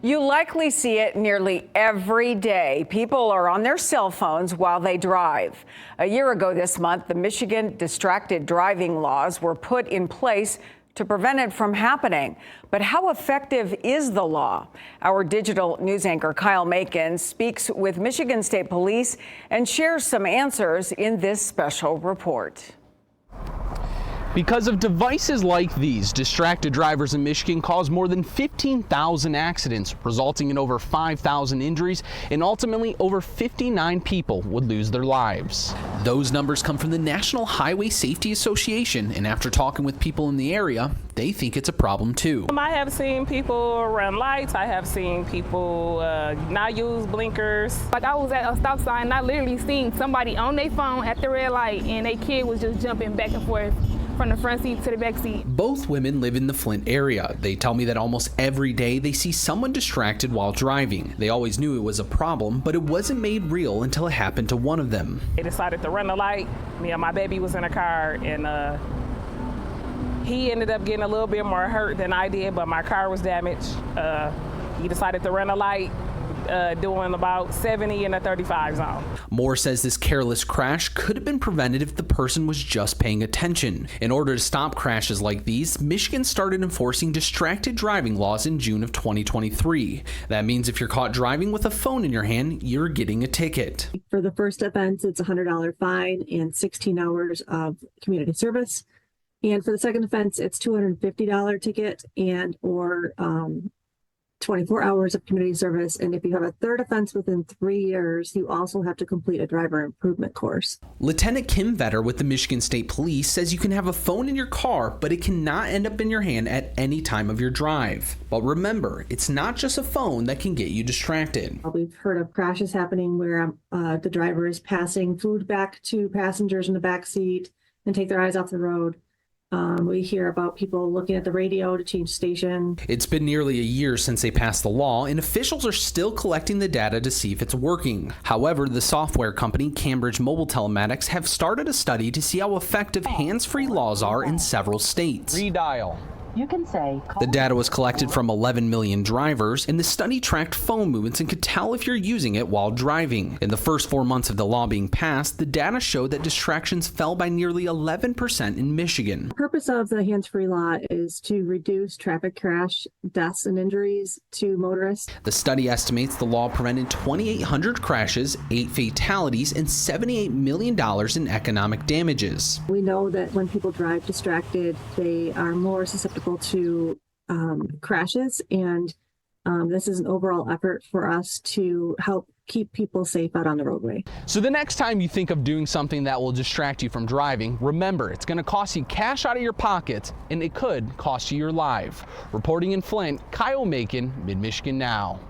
You likely see it nearly every day. People are on their cell phones while they drive. A year ago this month, the Michigan distracted driving laws were put in place to prevent it from happening. But how effective is the law? Our digital news anchor Kyle Macon speaks with Michigan State Police and shares some answers in this special report. Because of devices like these, distracted drivers in Michigan cause more than 15,000 accidents, resulting in over 5,000 injuries, and ultimately over 59 people would lose their lives. Those numbers come from the National Highway Safety Association, and after talking with people in the area, they think it's a problem too. I have seen people run lights. I have seen people not use blinkers. Like I was at a stop sign and I literally seen somebody on their phone at the red light and their kid was just jumping back and forth from the front seat to the back seat. Both women live in the Flint area. They tell me that almost every day they see someone distracted while driving. They always knew it was a problem, but it wasn't made real until it happened to one of them. They decided to run the light. Me and my baby was in a car, and he ended up getting a little bit more hurt than I did, but my car was damaged. He decided to run a light, doing about 70 in a 35 zone. Moore says this careless crash could have been prevented if the person was just paying attention. In order to stop crashes like these, Michigan started enforcing distracted driving laws in June of 2023. That means if you're caught driving with a phone in your hand, you're getting a ticket. For the first offense, it's a $100 fine and 16 hours of community service. And for the second offense, it's $250 ticket and or 24 hours of community service. And if you have a third offense within 3 years, you also have to complete a driver improvement course. Lieutenant Kim Vetter with the Michigan State Police says you can have a phone in your car, but it cannot end up in your hand at any time of your drive. But remember, it's not just a phone that can get you distracted. We've heard of crashes happening where the driver is passing food back to passengers in the back seat and take their eyes off the road. We hear about people looking at the radio to change station. It's been nearly a year since they passed the law, and officials are still collecting the data to see if it's working. However, the software company Cambridge Mobile Telematics have started a study to see how effective hands-free laws are in several states. Redial. You can say, the data was collected from 11 million drivers, and the study tracked phone movements and could tell if you're using it while driving. In the first 4 months of the law being passed, the data showed that distractions fell by nearly 11% in Michigan. The purpose of the hands-free law is to reduce traffic crash deaths and injuries to motorists. The study estimates the law prevented 2,800 crashes, 8 fatalities, and $78 million in economic damages. We know that when people drive distracted, they are more susceptible to crashes, and this is an overall effort for us to help keep people safe out on the roadway. So the next time you think of doing something that will distract you from driving, remember it's going to cost you cash out of your pocket, and it could cost you your life. Reporting in Flint, Kyle Macon, Mid-Michigan Now.